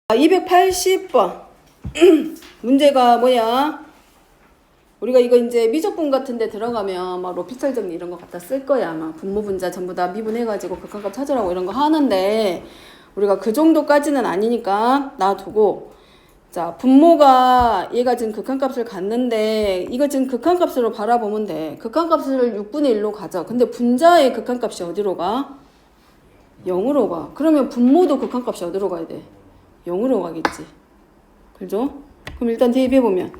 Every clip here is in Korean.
280번 문제가 뭐야? 우리가 이거 이제 미적분 같은 데 들어가면 막 로피탈 정리 이런 거 갖다 쓸 거야. 아마 분모 분자 전부 다 미분해가지고 극한값 찾으라고 이런 거 하는데 우리가 그 정도까지는 아니니까 놔두고, 자, 분모가 얘가 지금 극한값을 갖는데 이거 지금 극한값으로 바라보면 돼. 극한값을 6분의 1로 가져. 근데 분자의 극한값이 어디로 가? 0으로 가. 그러면 분모도 극한값이 어디로 가야 돼? 0으로 가겠지. 그죠? 그럼 일단 대입해보면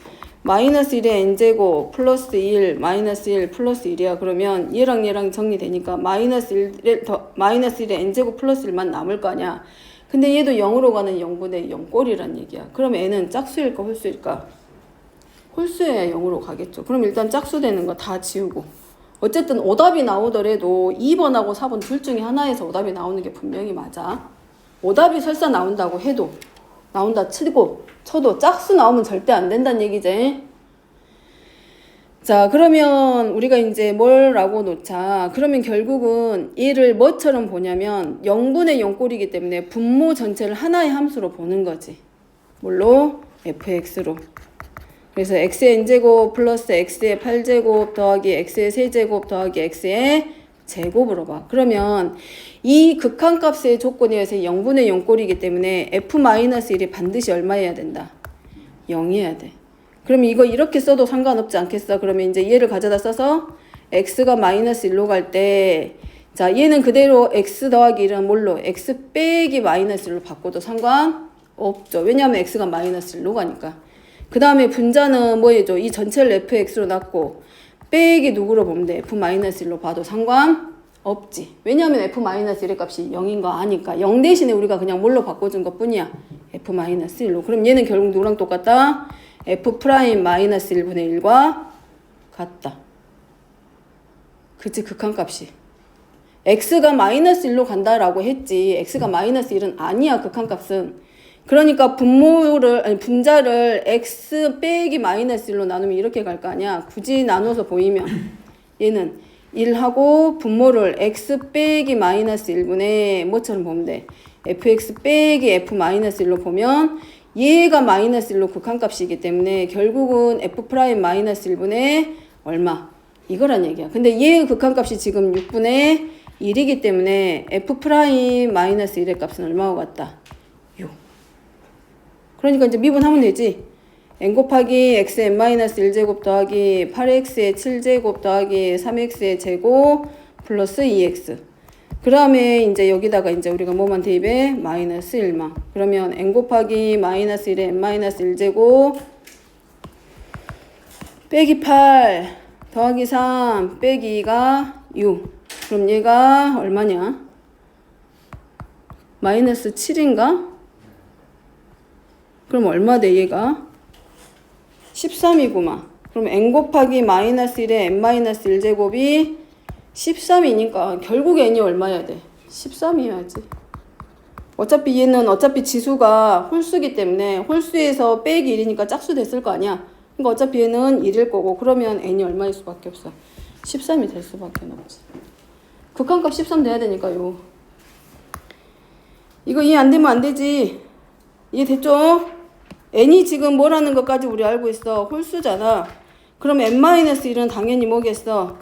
마이너스 1의 n제곱 플러스 1 마이너스 1 플러스 1이야. 그러면 얘랑 얘랑 정리되니까 마이너스 1의 n제곱 플러스 1만 남을 거 아니야. 근데 얘도 0으로 가는 0분의 0 꼴이란 얘기야. 그럼 n은 짝수일까 홀수일까? 홀수여야 0으로 가겠죠. 그럼 일단 짝수 되는 거 다 지우고, 어쨌든 오답이 나오더라도 2번하고 4번 둘 중에 하나에서 오답이 나오는 게 분명히 맞아. 오답이 설사 나온다고 해도, 나온다 쳐도 짝수 나오면 절대 안 된다는 얘기지. 자, 그러면 우리가 이제 뭐라고 놓자. 그러면 결국은 얘를 뭐처럼 보냐면 0분의 0 꼴이기 때문에 분모 전체를 하나의 함수로 보는 거지. 뭘로? fx로. 그래서 x의 n제곱 플러스 x의 8제곱 더하기 x의 세제곱 더하기 x의 제곱으로 봐. 그러면 이 극한값의 조건에 의해서 0분의 0 꼴이기 때문에 f-1이 반드시 얼마여야 된다? 0이어야 돼. 그럼 이거 이렇게 써도 상관없지 않겠어? 그러면 이제 얘를 가져다 써서 x가 마이너스 1로 갈 때, 자, 얘는 그대로 x 더하기 1은 뭘로? x 빼기 마이너스 1로 바꿔도 상관없죠. 왜냐하면 x가 마이너스 1로 가니까. 그 다음에 분자는 뭐 해줘? 이 전체를 fx로 놨고 빼기 누구로 보면 돼? f-1로 봐도 상관없지. 왜냐하면 f-1의 값이 0인 거 아니까. 0 대신에 우리가 그냥 뭘로 바꿔준 것 뿐이야? f-1로. 그럼 얘는 결국 누구랑 똑같다? f'-1분의 1과 같다. 그치, 극한값이. x가 마이너스 1로 간다라고 했지. x가 마이너스 1은 아니야, 극한값은. 그러니까 분자를 x 빼기 마이너스 1로 나누면 이렇게 갈 거 아니야. 굳이 나눠서 보이면 얘는 1하고 분모를 x 빼기 마이너스 1분의 뭐처럼 보면 돼? fx 빼기 f 마이너스 1로 보면 얘가 마이너스 1로 극한값이기 때문에 결국은 f 프라임 마이너스 1분의 얼마? 이거란 얘기야. 근데 얘의 극한값이 지금 6분의 1이기 때문에 f 프라임 마이너스 1의 값은 얼마와 같다? 6. 그러니까 이제 미분하면 되지. n 곱하기 xn 마이너스 1제곱 더하기 8x의 7제곱 더하기 3x의 제곱 플러스 2x. 그 다음에 이제 여기다가 이제 우리가 뭐만 대입해? 마이너스 1만. 그러면 n 곱하기 마이너스 1의 n 마이너스 1제곱 빼기 8 더하기 3 빼기 2가 6. 그럼 얘가 얼마냐? 마이너스 7인가? 그럼 얼마 돼 얘가? 13이구만. 그럼 n 곱하기 마이너스 1의 n 마이너스 1제곱이 13이니까 결국 n이 얼마여야 돼? 13이어야지. 어차피 얘는 지수가 홀수기 때문에 홀수에서 빼기 1이니까 짝수 됐을 거 아니야. 그러니까 어차피 얘는 1일 거고, 그러면 n이 얼마일 수밖에 없어? 13이 될 수밖에 없지. 극한값 13 돼야 되니까요. 이거 이해 안 되면 안 되지. 이해됐죠? n이 지금 뭐라는 것까지 우리 알고 있어. 홀수잖아. 그럼 n-1은 당연히 뭐겠어?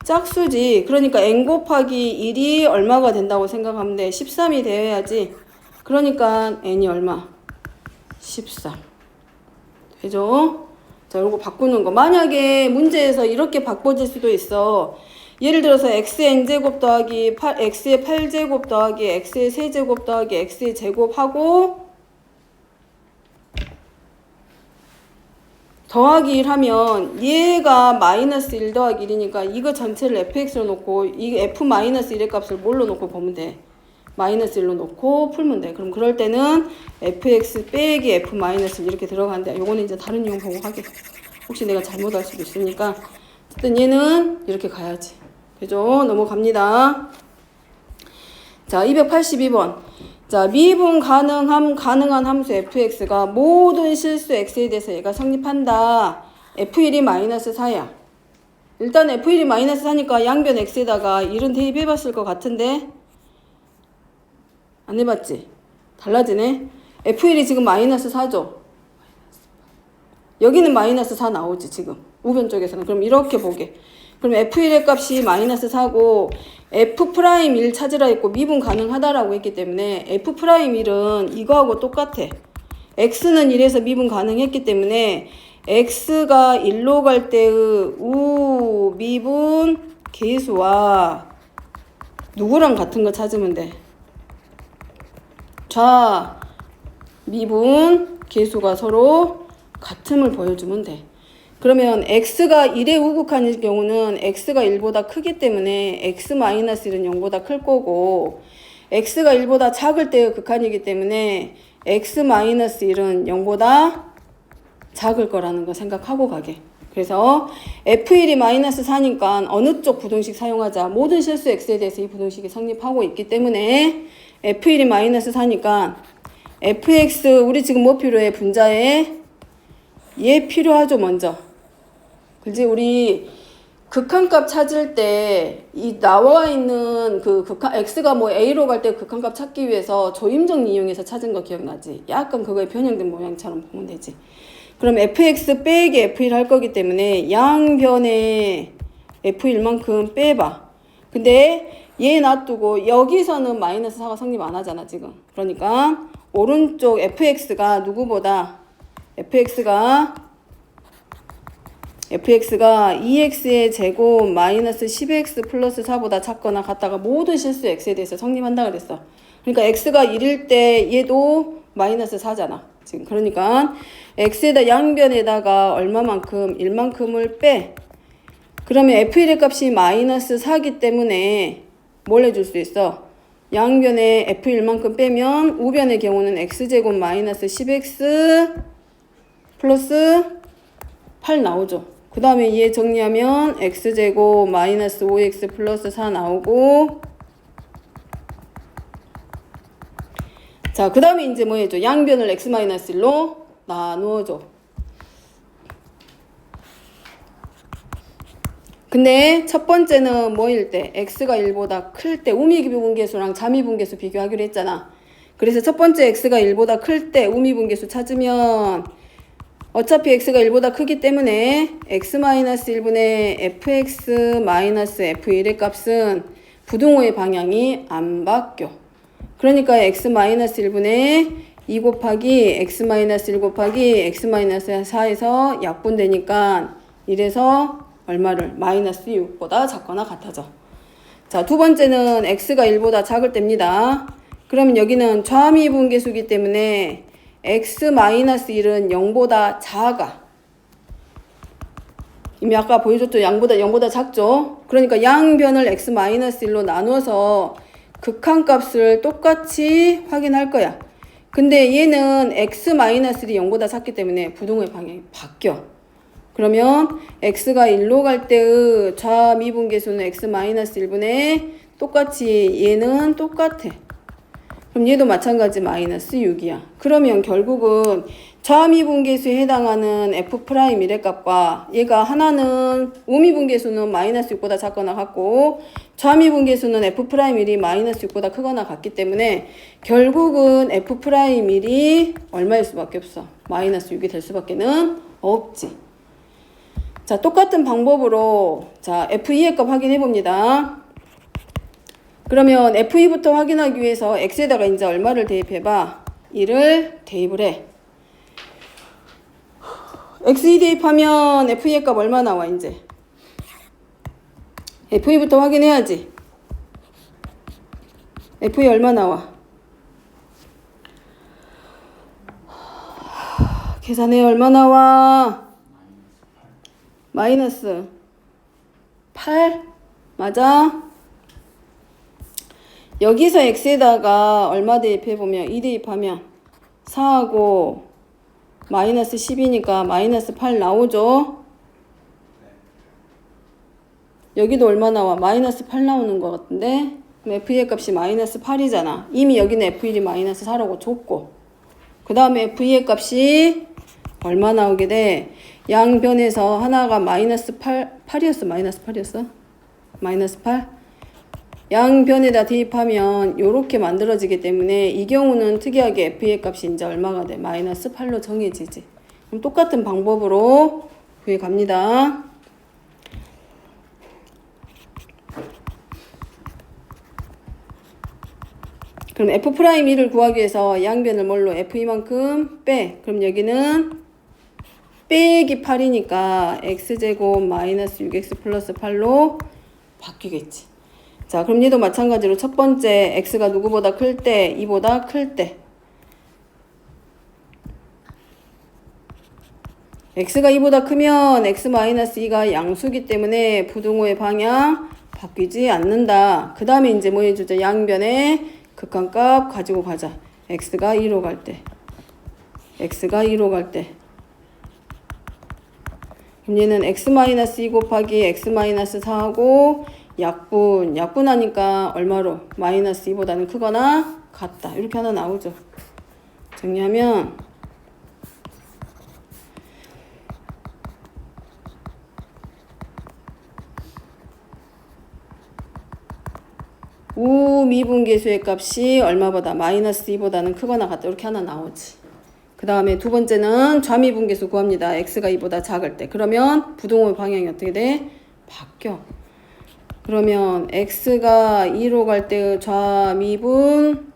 짝수지. 그러니까 n 곱하기 1이 얼마가 된다고 생각하면 돼? 13이 되어야지. 그러니까 n이 얼마? 13. 되죠? 자, 요거 바꾸는 거. 만약에 문제에서 이렇게 바꿔질 수도 있어. 예를 들어서 xn제곱 더하기 x의 8제곱 더하기 x의 세제곱 더하기 x의 제곱하고 더하기 1 하면 얘가 마이너스 1 더하기 1이니까 이거 전체를 fx로 놓고 이 f-1의 값을 뭘로 놓고 보면 돼? 마이너스 1로 놓고 풀면 돼. 그럼 그럴 때는 fx 빼기 f-1 이렇게 들어가는데, 요거는 이제 다른 이용 보고 하게. 혹시 내가 잘못할 수도 있으니까. 어쨌든 얘는 이렇게 가야지. 되죠? 넘어갑니다. 자, 282번. 자, 미분 가능한 함수 fx가 모든 실수 x에 대해서 얘가 성립한다. f1이 마이너스 4야. 일단 f1이 마이너스 4니까 양변 x에다가 1은 대입해봤을 것 같은데 안 해봤지? 달라지네. F1이 지금 마이너스 4죠. 여기는 마이너스 4 나오지 지금 우변 쪽에서는. 그럼 이렇게 보게. 그럼 F1의 값이 마이너스 4고 F'1 찾으라 했고 미분 가능하다라고 했기 때문에 F'1은 이거하고 똑같아. X는 1에서 미분 가능했기 때문에 X가 1로 갈 때의 우 미분 계수와 누구랑 같은 거 찾으면 돼. 좌 미분 계수가 서로 같음을 보여주면 돼. 그러면 x가 1에 우극하는 경우는 x가 1보다 크기 때문에 x-1은 0보다 클 거고 x가 1보다 작을 때의 극한이기 때문에 x-1은 0보다 작을 거라는 거 생각하고 가게. 그래서 f1이 마이너스 4니까 어느 쪽 부등식 사용하자. 모든 실수 x에 대해서 이 부등식이 성립하고 있기 때문에 f1이 마이너스 4니까 fx 우리 지금 뭐 필요해? 분자에 얘 필요하죠 먼저. 그지? 우리 극한값 찾을 때 이 나와 있는 그 극한 x가 뭐 a로 갈 때 극한값 찾기 위해서 조임정리 이용해서 찾은 거 기억나지? 약간 그거에 변형된 모양처럼 보면 되지. 그럼 fx 빼기 f1 할 거기 때문에 양변에 f1만큼 빼봐. 근데 얘 놔두고 여기서는 마이너스 4가 성립 안 하잖아 지금. 그러니까 오른쪽 fx가 누구보다 fx가 2x의 제곱 마이너스 10x 플러스 4보다 작거나 같다가 모든 실수 x에 대해서 성립한다 그랬어. 그러니까 x가 1일 때 얘도 마이너스 4잖아. 지금 그러니까 x에다 양변에다가 얼마만큼 1만큼을 빼. 그러면 f1의 값이 마이너스 4기 때문에 뭘 해줄 수 있어? 양변에 f1만큼 빼면 우변의 경우는 x제곱 마이너스 10x 플러스 8 나오죠. 그 다음에 얘 정리하면 x제곱 마이너스 5x 플러스 4 나오고 자, 그 다음에 이제 뭐 해줘? 양변을 x-1로 나누어줘. 근데 첫 번째는 뭐일 때? x가 1보다 클 때 우미분계수랑 자미분계수 비교하기로 했잖아. 그래서 첫 번째 x가 1보다 클 때 우미분계수 찾으면 어차피 x가 1보다 크기 때문에 x-1분의 fx-f1의 값은 부등호의 방향이 안 바뀌어. 그러니까 x-1분의 2 곱하기 x-1 곱하기 x-4에서 약분되니까 이래서 얼마를? 마이너스 6보다 작거나 같아져. 자, 두 번째는 x가 1보다 작을 때입니다. 그러면 여기는 좌미분계수기 때문에 x-1은 0보다 작아. 이미 아까 보여줬죠? 0보다 작죠? 그러니까 양변을 x-1로 나눠서 극한값을 똑같이 확인할 거야. 근데 얘는 x-1이 0보다 작기 때문에 부등호의 방향이 바뀌어. 그러면 x가 1로 갈 때의 좌미분계수는 x-1분의 똑같이 얘는 똑같아. 그럼 얘도 마찬가지 마이너스 6이야. 그러면 결국은 좌미분계수에 해당하는 f'1의 값과 얘가 하나는 우미분계수는 마이너스 6보다 작거나 같고 좌미분계수는 f'1이 마이너스 6보다 크거나 같기 때문에 결국은 f'1이 얼마일 수밖에 없어? 마이너스 6이 될 수밖에는 없지. 자, 똑같은 방법으로 자 f2의 값 확인해 봅니다. 그러면 f2부터 확인하기 위해서 x에다가 이제 얼마를 대입해봐? 1을 대입을 해. x2 대입하면 f2의 값 얼마 나와 이제? f2부터 확인해야지. f2 얼마 나와? 계산해. 얼마 나와? 마이너스 8? 맞아? 여기서 x에다가 얼마 대입해보면 2 대입하면 4하고 마이너스 10이니까 마이너스 8 나오죠? 여기도 얼마 나와? 마이너스 8 나오는 것 같은데? 그럼 f의 값이 마이너스 8이잖아. 이미 여기는 f1이 마이너스 4라고 줬고 그 다음에 f의 값이 얼마 나오게 돼? 양변에서 하나가 마이너스 8이었어? 마이너스 8이었어? 마이너스 8? 양변에다 대입하면 요렇게 만들어지기 때문에 이 경우는 특이하게 f의 값이 이제 얼마가 돼? 마이너스 8로 정해지지. 그럼 똑같은 방법으로 구해 갑니다. 그럼 f'2를 구하기 위해서 양변을 뭘로? f2만큼 빼. 그럼 여기는 빼기 8이니까 x제곱 마이너스 6x 플러스 8로 바뀌겠지. 자, 그럼 얘도 마찬가지로 첫 번째 x가 누구보다 클 때, 2보다 클 때. x가 2보다 크면 x-2가 양수기 때문에 부등호의 방향 바뀌지 않는다. 그 다음에 이제 뭐 해주자? 양변에 극한값 가지고 가자. x가 2로 갈 때. x가 2로 갈 때. 그럼 얘는 x-2 곱하기 x-4하고 약분하니까 얼마로? 마이너스 2보다는 크거나 같다. 이렇게 하나 나오죠. 정리하면 우미분계수의 값이 얼마보다? 마이너스 2보다는 크거나 같다. 이렇게 하나 나오지. 그 다음에 두 번째는 좌미분계수 구합니다. x가 2보다 작을 때. 그러면 부등호의 방향이 어떻게 돼? 바뀌어. 그러면 x가 2로 갈 때의 좌미분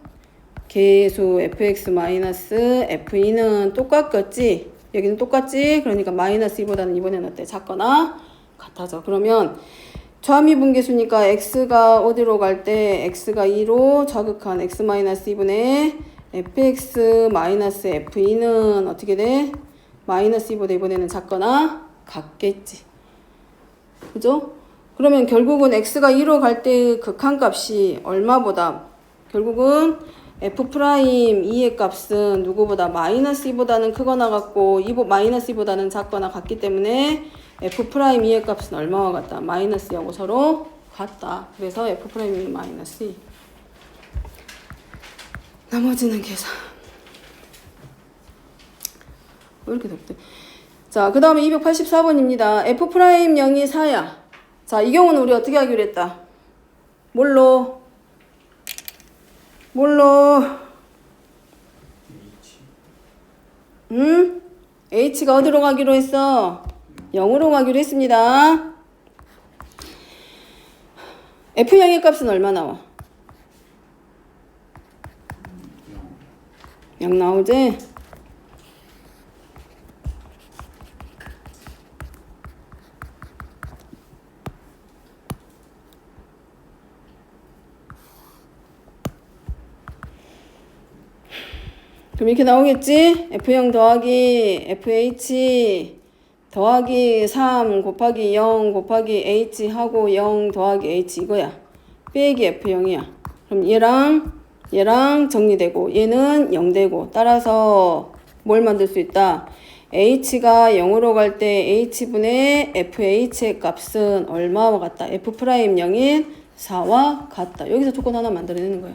계수 fx-f2는 똑같겠지? 여기는 똑같지? 그러니까 마이너스 2보다는 이번에는 어때? 작거나 같아져. 그러면 좌미분계수니까 x가 어디로 갈 때? x가 2로 좌극한 x-2분의 fx-f2는 어떻게 돼? 마이너스 2보다 이번에는 작거나 같겠지. 그죠? 그러면 결국은 x가 2로 갈 때 극한값이 얼마보다? 결국은 f'2의 값은 누구보다? 마이너스 2보다는 크거나 같고 마이너스 2보다는 작거나 같기 때문에 f'2의 값은 얼마와 같다? 마이너스 2하고 서로 같다. 그래서 f'2이 마이너스 2. 나머지는 계산. 왜 이렇게 덥대? 자, 그 다음에 284번입니다. f'0이 4야. 자, 이 경우는 우리 어떻게 하기로 했다? 뭘로? h가 어디로 가기로 했어? 0으로 가기로 했습니다. f0의 값은 얼마 나와? 0 나오지? 그럼 이렇게 나오겠지? f0 더하기 fh 더하기 3 곱하기 0 곱하기 h 하고 0 더하기 h 이거야. 빼기 f0이야. 그럼 얘랑 정리되고 얘는 0 되고 따라서 뭘 만들 수 있다? h가 0으로 갈 때 h분의 fh의 값은 얼마와 같다? f'0인 4와 같다. 여기서 조건 하나 만들어내는 거야.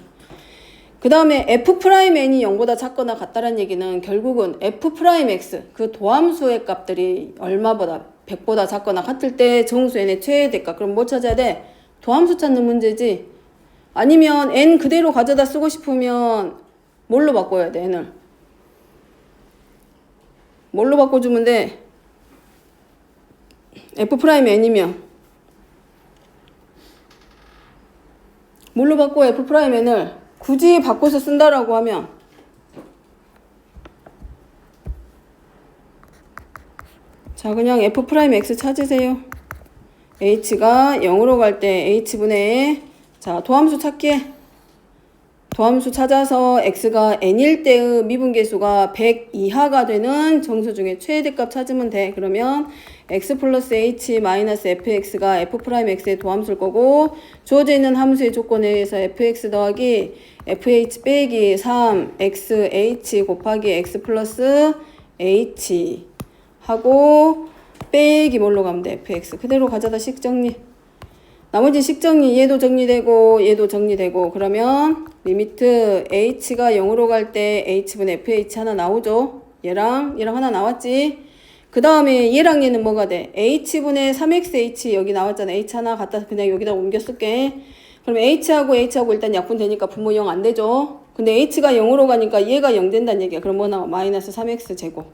그 다음에 f'n이 0보다 작거나 같다는 얘기는 결국은 f'x 그 도함수의 값들이 얼마보다 100보다 작거나 같을 때 정수 n의 최대값. 그럼 뭐 찾아야 돼? 도함수 찾는 문제지. 아니면 n 그대로 가져다 쓰고 싶으면 뭘로 바꿔야 돼? n을 뭘로 바꿔주면 돼? f'n이면 뭘로 바꿔? f'n을 굳이 바꿔서 쓴다라고 하면 자, 그냥 f'x 찾으세요. h가 0으로 갈 때 h분의 자, 도함수 찾기. 도함수 찾아서 x가 n일 때의 미분계수가 100 이하가 되는 정수 중에 최대값 찾으면 돼. 그러면 x 플러스 h 마이너스 fx가 f'x의 도함수일 거고 주어져 있는 함수의 조건에 의해서 fx 더하기 fh 빼기 3xh 곱하기 x 플러스 h 하고 빼기 뭘로 가면 돼? fx 그대로 가져다 식 정리. 나머지 식 정리 얘도 정리되고 얘도 정리되고 그러면 리미트 h가 0으로 갈 때 h분의 fh 하나 나오죠. 얘랑 하나 나왔지. 그 다음에 얘랑 얘는 뭐가 돼? h분의 3xh 여기 나왔잖아. h 하나 갖다 그냥 여기다 옮겨 쓸게. 그럼 H하고 일단 약분되니까 분모 0 안 되죠. 근데 H가 0으로 가니까 얘가 0 된다는 얘기야. 그럼 뭐 나와? 마이너스 3x 제곱.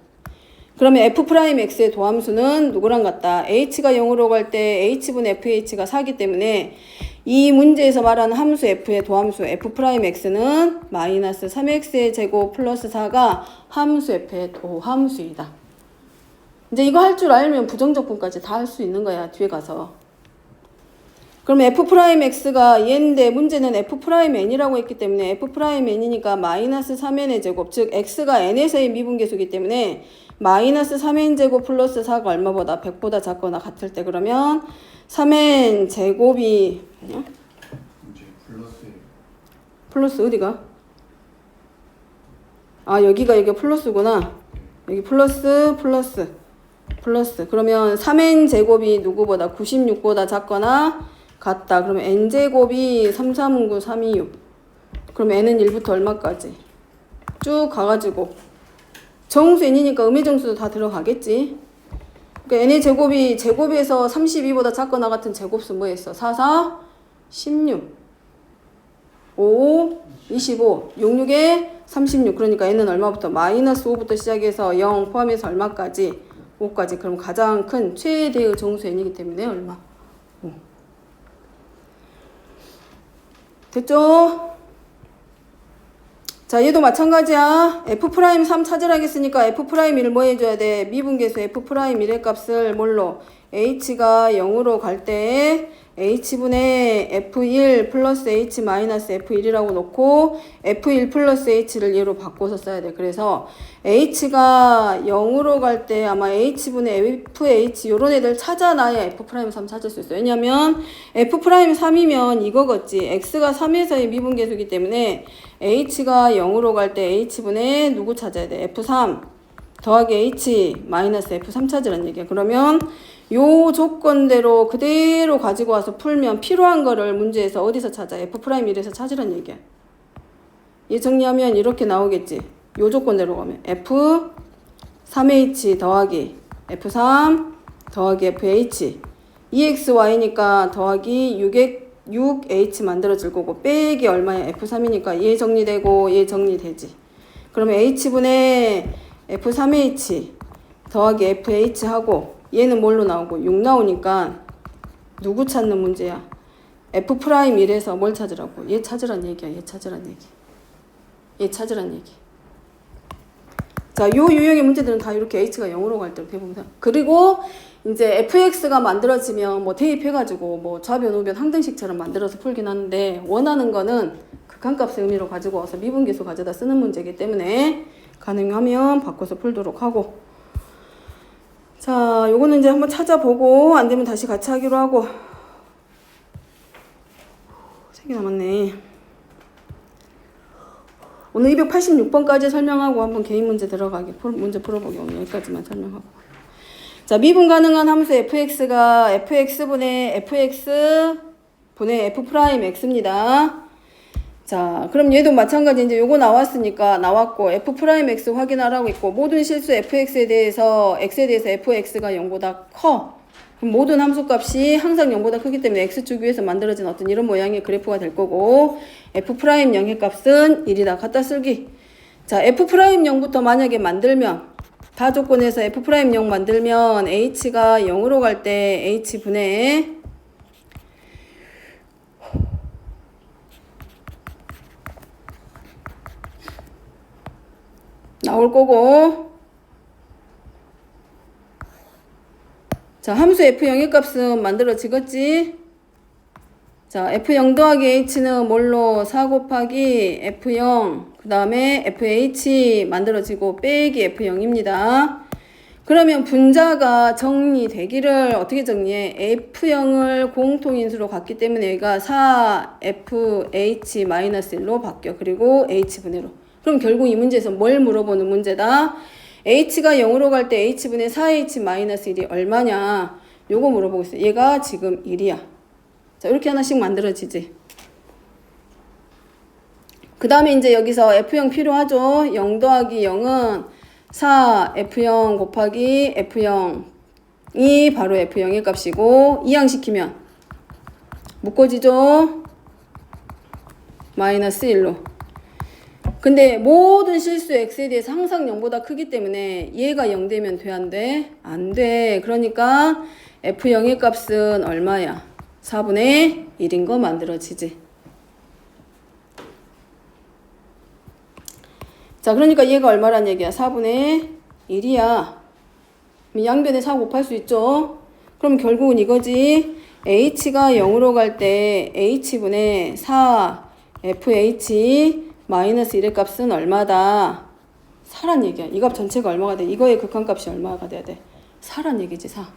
그러면 F'X의 도함수는 누구랑 같다? H가 0으로 갈 때 H분의 FH가 4기 때문에 이 문제에서 말하는 함수 F의 도함수 F'X는 마이너스 3x의 제곱 플러스 4가 함수 F의 도함수이다. 이제 이거 할 줄 알면 부정적분까지 다 할 수 있는 거야. 뒤에 가서. 그럼 F'X가 얘인데 문제는 F'N이라고 했기 때문에 F'N이니까 마이너스 3n의 제곱, 즉 x가 n에서의 미분계수이기 때문에 마이너스 3n 제곱 플러스 4가 얼마보다 100보다 작거나 같을 때 그러면 3n 제곱이 플러스 어디가? 아 여기가 플러스구나. 여기 플러스 그러면 3n 제곱이 누구보다 96보다 작거나 같다. 그러면 n제곱이 3, 3, 9, 3, 2, 6. 그럼 n은 1부터 얼마까지? 쭉 가가지고 정수 n이니까 음의정수도 다 들어가겠지. 그러니까 n의 제곱에서 32보다 작거나 같은 제곱수 뭐 했어? 4, 4, 16. 5, 25. 6, 6에 36. 그러니까 n은 얼마부터? 마이너스 5부터 시작해서 0 포함해서 얼마까지? 5까지. 그럼 가장 큰 최대의 정수 n이기 때문에 얼마? 5. 됐죠? 자, 얘도 마찬가지야. F'3 찾으라겠으니까 F'1을 뭐 해줘야 돼? 미분계수 F'1의 값을 뭘로? H가 0으로 갈 때 H분의 F1 플러스 H 마이너스 F1이라고 놓고 F1 플러스 H를 얘로 바꿔서 써야 돼. 그래서 H가 0으로 갈 때 아마 H분의 FH 요런 애들 찾아놔야 F'3 찾을 수 있어요. 왜냐면 F'3이면 이거겠지. X가 3에서의 미분계수이기 때문에 H가 0으로 갈 때 H분의 누구 찾아야 돼? F3 더하기 H 마이너스 F3 찾으란 얘기야. 그러면 요 조건대로 그대로 가지고 와서 풀면 필요한 거를 문제에서 어디서 찾아? F'1에서 찾으란 얘기야. 얘 정리하면 이렇게 나오겠지. 요 조건대로 가면 F3H 더하기 F3 더하기 FH 2XY니까 더하기 6H 만들어질 거고 빼기 얼마야? F3이니까 얘 정리되고 얘 정리되지. 그러면 H분의 F3H 더하기 FH 하고 얘는 뭘로 나오고 6 나오니까 누구 찾는 문제야? F'1에서 뭘 찾으라고? 얘 찾으란 얘기야. 얘 찾으란 얘기. 자, 요 유형의 문제들은 다 이렇게 H가 0으로 갈 때 대부분 다. 그리고 이제 FX가 만들어지면 뭐 대입해가지고 뭐 좌변, 우변, 항등식처럼 만들어서 풀긴 하는데 원하는 거는 극한값의 의미로 가지고 와서 미분계수 가져다 쓰는 문제이기 때문에 가능하면 바꿔서 풀도록 하고. 자, 요거는 이제 한번 찾아보고 안 되면 다시 같이 하기로 하고. 3개 남았네. 오늘 286번까지 설명하고 한번 개인 문제 들어가게 문제 풀어보기. 오늘 여기까지만 설명하고. 자, 미분 가능한 함수 fx가 fx분의 F'X입니다. 자, 그럼 얘도 마찬가지 이제 요거 나왔고 F'X 확인하라고 있고 모든 실수 fx에 대해서 x에 대해서 fx가 0보다 커. 그럼 모든 함수값이 항상 0보다 크기 때문에 x축 위에서 만들어진 어떤 이런 모양의 그래프가 될 거고 F' 0의 값은 1이다. 갖다 쓰기. 자, F' 0부터 만약에 만들면 다 조건에서 F' 0 만들면 h가 0으로 갈 때 h분의 나올 거고 자, 함수 F0의 값은 만들어지겠지? 자, F0 더하기 H는 뭘로? 4 곱하기 F0 그 다음에 FH 만들어지고 빼기 F0입니다. 그러면 분자가 정리되기를 어떻게 정리해? F0을 공통인수로 갖기 때문에 여기가 4FH-1로 바뀌어. 그리고 H분의로. 그럼 결국 이 문제에서 뭘 물어보는 문제다? H가 0으로 갈 때 H분의 4H-1이 얼마냐? 요거 물어보고 있어요. 얘가 지금 1이야. 자, 이렇게 하나씩 만들어지지. 그 다음에 이제 여기서 F0 필요하죠? 0 더하기 0은 4F0 곱하기 F0이 바로 F0의 값이고 이항시키면 묶어지죠? 마이너스 1로. 근데 모든 실수 x에 대해서 항상 0보다 크기 때문에 얘가 0 되면 돼, 안 돼? 안 돼. 그러니까 f0의 값은 얼마야? 4분의 1인 거 만들어지지. 자, 그러니까 얘가 얼마란 얘기야? 4분의 1이야. 양변에 4 곱할 수 있죠? 그럼 결국은 이거지. h가 0으로 갈 때 h분의 4 fh 마이너스 1의 값은 얼마다? 4란 얘기야. 이 값 전체가 얼마가 돼? 이거의 극한값이 얼마가 돼야 돼? 4란 얘기지, 4.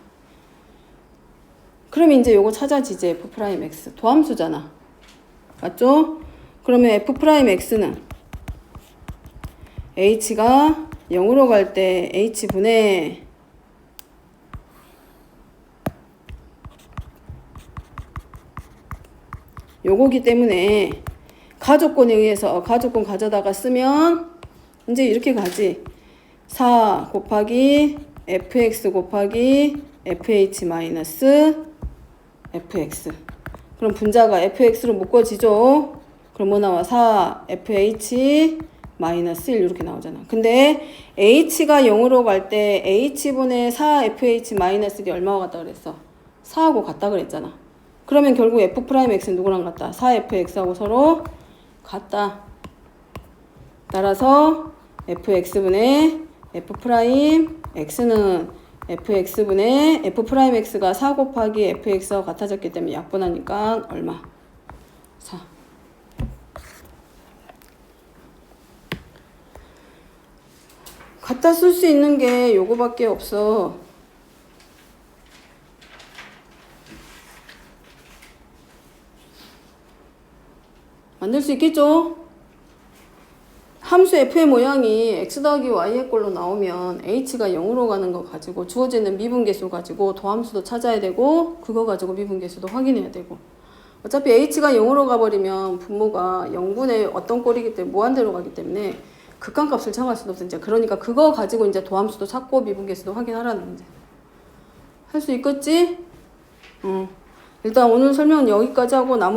그럼 이제 요거 찾아지지, f'x. 도함수잖아. 맞죠? 그러면 f'x는 h가 0으로 갈 때 h분의 요거기 때문에 가족권에 의해서 가족권 가져다가 쓰면 이제 이렇게 가지. 4 곱하기 fx 곱하기 fh 마이너스 fx. 그럼 분자가 fx로 묶어지죠. 그럼 뭐 나와? 4 fh 마이너스 1 이렇게 나오잖아. 근데 h가 0으로 갈 때 h분의 4 fh 마이너스 1이 얼마와 같다 그랬어? 4하고 같다 그랬잖아. 그러면 결국 f'x는 누구랑 같다? 4fx하고 서로 같다. 따라서 fx분의 f'x는 fx분의 f'x가 4 곱하기 fx와 같아졌기 때문에 약분하니까 얼마? 4. 갖다 쓸 수 있는 게 요거밖에 없어. 만들 수 있겠죠? 함수 f의 모양이 x 더하기 y의 꼴로 나오면 h가 0으로 가는 거 가지고 주어지는 미분계수 가지고 도함수도 찾아야 되고 그거 가지고 미분계수도 확인해야 되고 어차피 h가 0으로 가버리면 분모가 0분의 어떤 꼴이기 때문에 무한대로 가기 때문에 극한값을 정할 수도 없어. 이제 그러니까 그거 가지고 이제 도함수도 찾고 미분계수도 확인하라는 문제. 할 수 있겠지? 일단 오늘 설명은 여기까지 하고 나머지